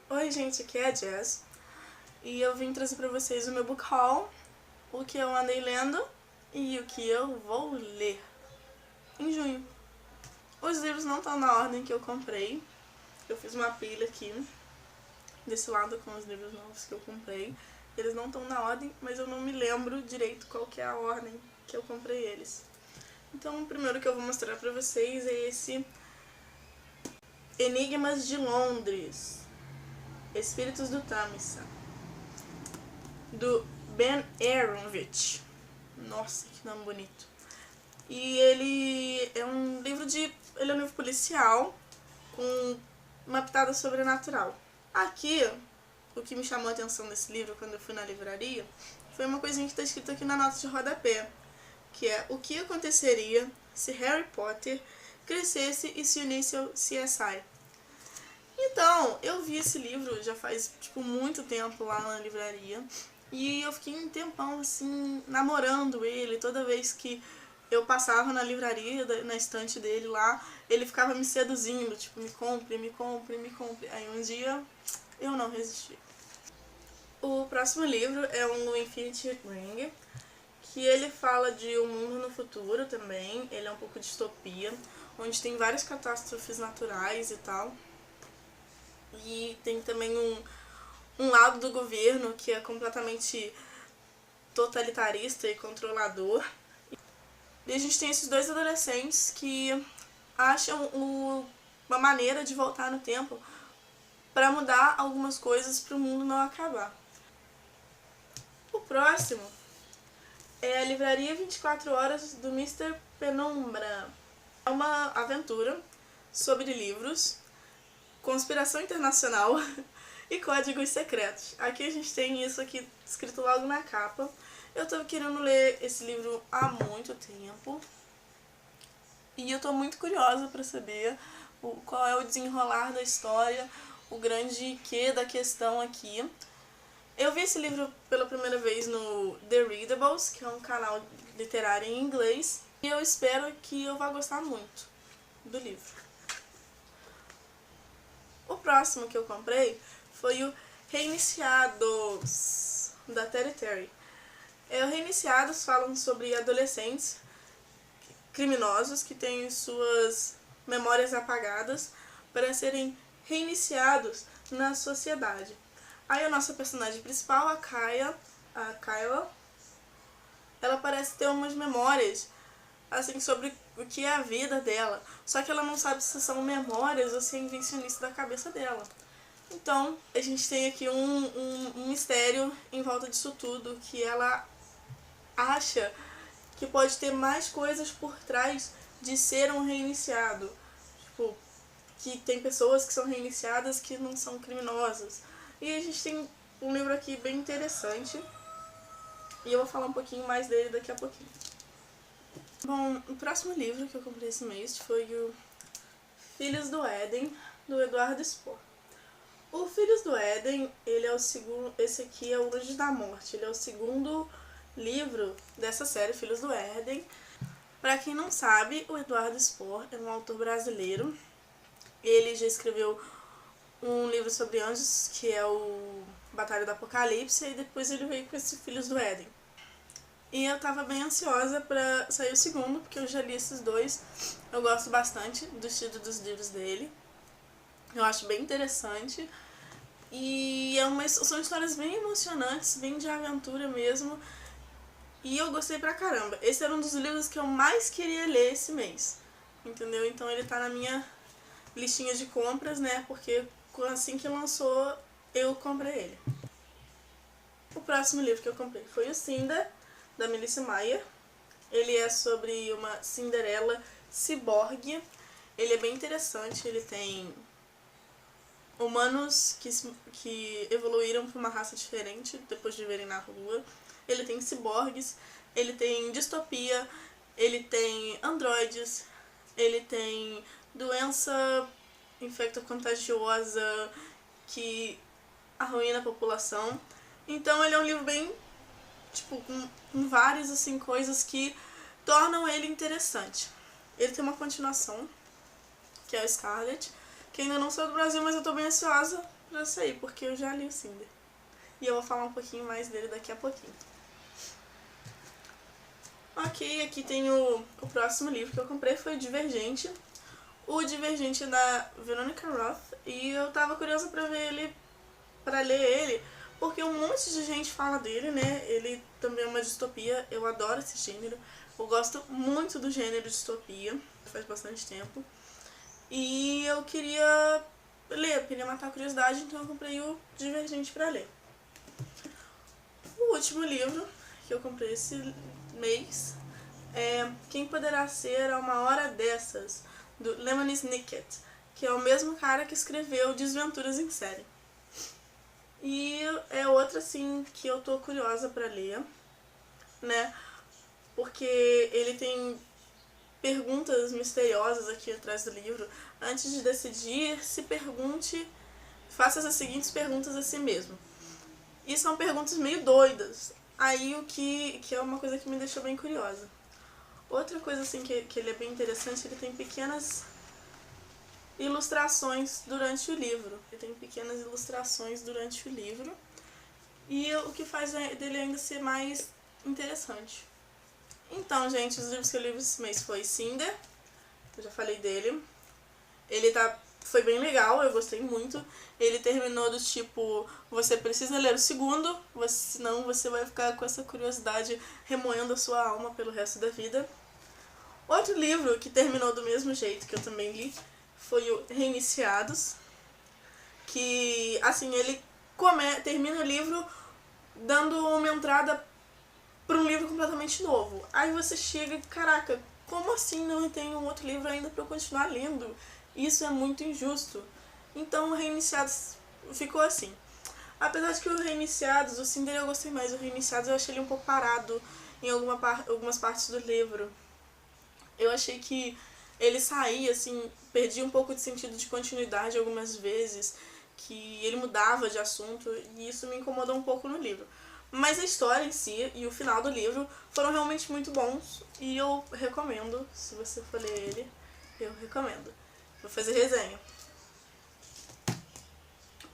Oi gente, aqui é a Jazz e eu vim trazer pra vocês o meu book haul, o que eu andei lendo e o que eu vou ler em junho. Os livros não estão na ordem que eu comprei, eu fiz uma pilha aqui desse lado com os livros novos que eu comprei. Eles não estão na ordem, mas eu não me lembro direito qual que é a ordem que eu comprei eles. Então o primeiro que eu vou mostrar pra vocês é esse Enigmas de Londres, Espíritos do Tamisa, do Ben Aaronovitch. Nossa, que nome bonito. E ele é um livro policial com uma pitada sobrenatural. Aqui, o que me chamou a atenção desse livro quando eu fui na livraria foi uma coisinha que está escrito aqui na nota de rodapé, que é: o que aconteceria se Harry Potter crescesse e se unisse ao CSI. Então, eu vi esse livro já faz muito tempo lá na livraria e eu fiquei um tempão assim namorando ele. Toda vez que eu passava na livraria, na estante dele lá, ele ficava me seduzindo, tipo, me compre, me compre, me compre. Aí um dia eu não resisti. O próximo livro é o Infinity Ring, que ele fala de um mundo no futuro também. Ele é um pouco distopia, onde tem várias catástrofes naturais e tal. E tem também um lado do governo que é completamente totalitarista e controlador. E a gente tem esses dois adolescentes que acham uma maneira de voltar no tempo para mudar algumas coisas para o mundo não acabar. O próximo é a Livraria 24 Horas do Mr. Penumbra. É uma aventura sobre livros, conspiração internacional e códigos secretos. Aqui a gente tem isso aqui escrito logo na capa. Eu tô querendo ler esse livro há muito tempo e eu tô muito curiosa para saber qual é o desenrolar da história, o grande quê da questão aqui. Eu vi esse livro pela primeira vez no The Readables, que é um canal literário em inglês, e eu espero que eu vá gostar muito do livro. O próximo que eu comprei foi o Reiniciados, da Terry Terry. O Reiniciados falam sobre adolescentes criminosos que têm suas memórias apagadas para serem reiniciados na sociedade. Aí a nossa personagem principal, a Kyla, ela parece ter umas memórias assim sobre o que é a vida dela, só que ela não sabe se são memórias ou se é invencionista da cabeça dela. Então a gente tem aqui um mistério em volta disso tudo, que ela acha que pode ter mais coisas por trás de ser um reiniciado, tipo, que tem pessoas que são reiniciadas que não são criminosas. E a gente tem um livro aqui bem interessante e eu vou falar um pouquinho mais dele daqui a pouquinho. Bom, o próximo livro que eu comprei esse mês foi o Filhos do Éden, do Eduardo Spohr. O Filhos do Éden, ele é o segundo, esse aqui é o Anjos da Morte, ele é o segundo livro dessa série, Filhos do Éden. Para quem não sabe, o Eduardo Spohr é um autor brasileiro. Ele já escreveu um livro sobre anjos, que é o Batalha do Apocalipse, e depois ele veio com esse Filhos do Éden. E eu tava bem ansiosa pra sair o segundo, porque eu já li esses dois. Eu gosto bastante do estilo dos livros dele. Eu acho bem interessante. E são histórias bem emocionantes, bem de aventura mesmo. E eu gostei pra caramba. Esse era um dos livros que eu mais queria ler esse mês. Entendeu? Então ele tá na minha listinha de compras, né? Porque assim que lançou, eu comprei ele. O próximo livro que eu comprei foi o Cinder, da Melissa Mayer. Ele é sobre uma Cinderela ciborgue. Ele é bem interessante, ele tem humanos que evoluíram para uma raça diferente depois de viverem na rua. Ele tem ciborgues, ele tem distopia, ele tem androides, ele tem doença infecto-contagiosa que arruína a população. Então ele é um livro bem com várias assim coisas que tornam ele interessante. Ele tem uma continuação, que é o Scarlet, que ainda não saiu do Brasil, mas eu tô bem ansiosa pra sair, porque eu já li o Cinder. E eu vou falar um pouquinho mais dele daqui a pouquinho. Ok, aqui tem o próximo livro que eu comprei, foi o Divergente. O Divergente da Veronica Roth. E eu tava curiosa pra ler ele, porque um monte de gente fala dele, né? Ele também é uma distopia, eu adoro esse gênero. Eu gosto muito do gênero distopia, faz bastante tempo. E eu queria matar a curiosidade, então eu comprei o Divergente pra ler. O último livro que eu comprei esse mês é Quem Poderá Ser a Uma Hora Dessas, do Lemony Snicket, que é o mesmo cara que escreveu Desventuras em Série. E é outra, assim, que eu tô curiosa pra ler, né? Porque ele tem perguntas misteriosas aqui atrás do livro. Antes de decidir, faça as seguintes perguntas a si mesmo. E são perguntas meio doidas. Aí o que é uma coisa que me deixou bem curiosa. Outra coisa assim que ele é bem interessante, ele tem pequenas ilustrações durante o livro. E o que faz dele ainda ser mais interessante. Então, gente, os livros que eu li esse mês foi Cinder, eu já falei dele. Ele foi bem legal, eu gostei muito. Ele terminou do tipo, você precisa ler o segundo, senão você vai ficar com essa curiosidade remoendo a sua alma pelo resto da vida. Outro livro que terminou do mesmo jeito que eu também li foi o Reiniciados, que, assim, ele termina o livro dando uma entrada para um livro completamente novo. Aí você chega e, caraca, como assim não tem um outro livro ainda para eu continuar lendo? Isso é muito injusto. Então o Reiniciados ficou assim. Apesar de que o Reiniciados, o Cinder eu gostei mais, o Reiniciados eu achei ele um pouco parado em algumas partes do livro. Eu achei que ele saía, assim, perdia um pouco de sentido de continuidade algumas vezes, que ele mudava de assunto, e isso me incomodou um pouco no livro. Mas a história em si e o final do livro foram realmente muito bons, e eu recomendo, se você for ler ele, eu recomendo. Vou fazer resenha.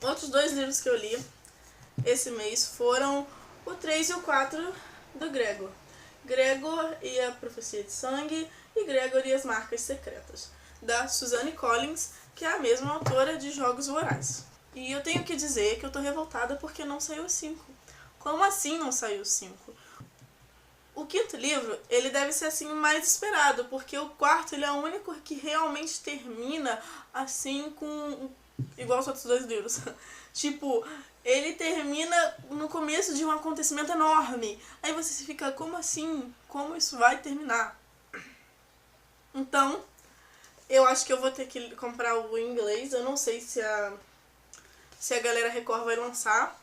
Outros 2 livros que eu li esse mês foram o 3 e o 4 do Gregor. Gregor e a Profecia de Sangue e Gregor e as Marcas Secretas, da Suzanne Collins, que é a mesma autora de Jogos Vorazes. E eu tenho que dizer que eu tô revoltada porque não saiu o 5. Como assim não saiu o 5? O 5º livro, ele deve ser assim o mais esperado, porque o 4º ele é o único que realmente termina assim com igual os outros 2 livros. Tipo, ele termina no começo de um acontecimento enorme. Aí você fica, como assim? Como isso vai terminar? Então, eu acho que eu vou ter que comprar o inglês. Eu não sei se a Galera Record vai lançar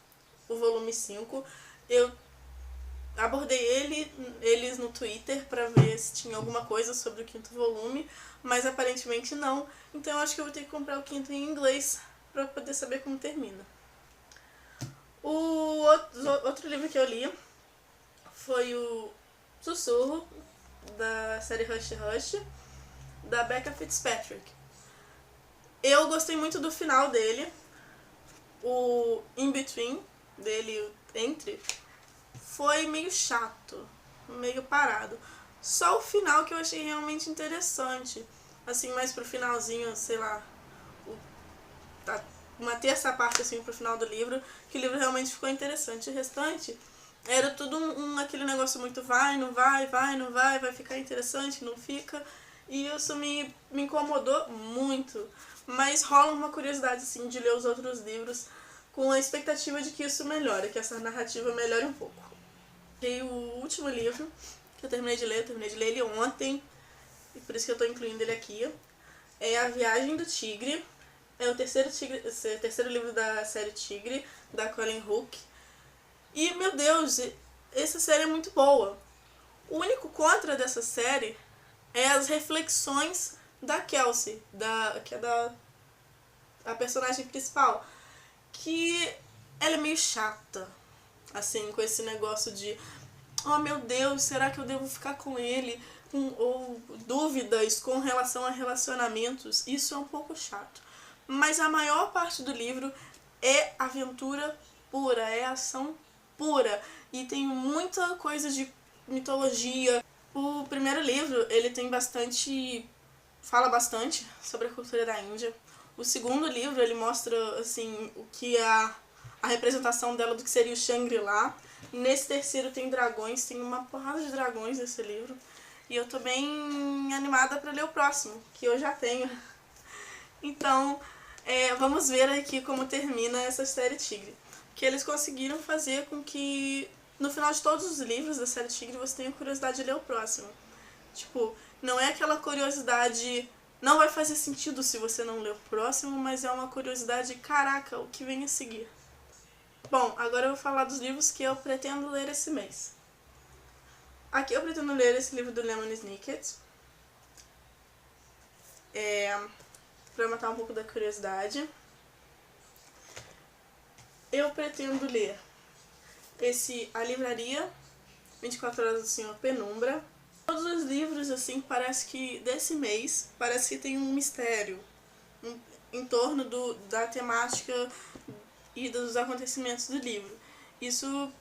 o volume 5. Eu abordei eles no Twitter pra ver se tinha alguma coisa sobre o 5º volume, mas aparentemente não. Então eu acho que eu vou ter que comprar o 5º em inglês pra poder saber como termina. O outro livro que eu li foi o Sussurro, da série Hush Hush, da Becca Fitzpatrick. Eu gostei muito do final dele. O In Between dele, o Entre, foi meio chato, meio parado. Só o final que eu achei realmente interessante. Assim, mais pro finalzinho, sei lá, uma terça parte assim pro final do livro, que o livro realmente ficou interessante. O restante era tudo aquele negócio muito vai, não vai, vai ficar interessante, não fica. E isso me incomodou muito. Mas rola uma curiosidade assim de ler os outros livros com a expectativa de que isso melhore, que essa narrativa melhore um pouco. E o último livro que eu terminei de ler ele ontem, e por isso que eu tô incluindo ele aqui, é A Viagem do Tigre. É o terceiro livro da série Tigre, da Colleen Hooke. E, meu Deus, essa série é muito boa. O único contra dessa série é as reflexões da Kelsey, que é a personagem principal. Que ela é meio chata, assim, com esse negócio de oh meu Deus, será que eu devo ficar com ele? Ou dúvidas com relação a relacionamentos. Isso é um pouco chato. Mas a maior parte do livro é aventura pura, é ação pura. E tem muita coisa de mitologia. O primeiro livro, ele tem fala bastante sobre a cultura da Índia. O segundo livro, ele mostra, assim, o que é a representação dela do que seria o Shangri-La. Nesse terceiro tem dragões, tem uma porrada de dragões nesse livro. E eu tô bem animada pra ler o próximo, que eu já tenho. Então, vamos ver aqui como termina essa série Tigre. Que eles conseguiram fazer com que, no final de todos os livros da série Tigre, você tenha curiosidade de ler o próximo. Tipo, não é aquela curiosidade, não vai fazer sentido se você não ler o próximo, mas é uma curiosidade, caraca, o que vem a seguir. Bom, agora eu vou falar dos livros que eu pretendo ler esse mês. Aqui eu pretendo ler esse livro do Lemony Snicket. Pra matar um pouco da curiosidade. Eu pretendo ler A Livraria, 24 Horas do Senhor Penumbra. Todos os livros, assim, parece que desse mês, parece que tem um mistério em torno da temática e dos acontecimentos do livro. Isso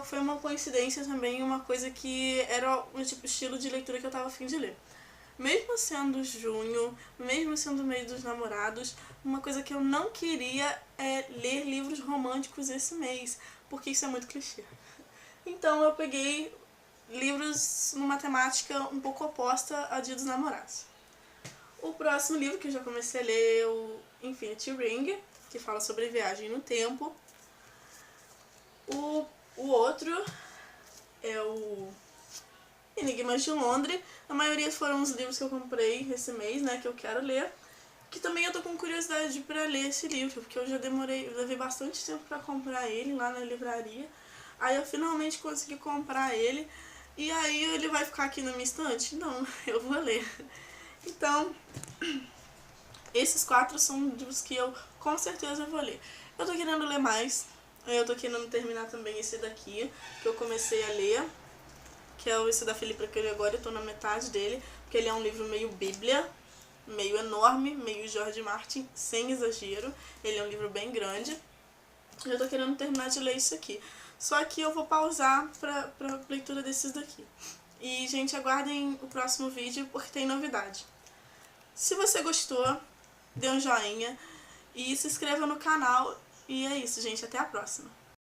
foi uma coincidência também, uma coisa que era o tipo estilo de leitura que eu tava a fim de ler. Mesmo sendo junho, mesmo sendo o mês dos namorados, uma coisa que eu não queria é ler livros românticos esse mês, porque isso é muito clichê. Então eu peguei livros numa temática um pouco oposta a Dia dos Namorados. O próximo livro que eu já comecei a ler é o Infinity Ring, que fala sobre viagem no tempo. O outro é o Enigmas de Londres. A maioria foram os livros que eu comprei esse mês, né, que eu quero ler. Que também eu tô com curiosidade pra ler esse livro, porque eu levei bastante tempo pra comprar ele lá na livraria. Aí eu finalmente consegui comprar ele. E aí ele vai ficar aqui na minha estante? Não, eu vou ler. Então, esses 4 são livros que eu com certeza vou ler. Eu tô querendo ler mais. Eu tô querendo terminar também esse daqui, que eu comecei a ler, que é esse da Filipa Gregório. Eu tô na metade dele, porque ele é um livro meio bíblia, meio enorme, meio George Martin, sem exagero. Ele é um livro bem grande. Eu tô querendo terminar de ler isso aqui. Só que eu vou pausar pra leitura desses daqui. E, gente, aguardem o próximo vídeo, porque tem novidade. Se você gostou, dê um joinha e se inscreva no canal. E é isso, gente. Até a próxima.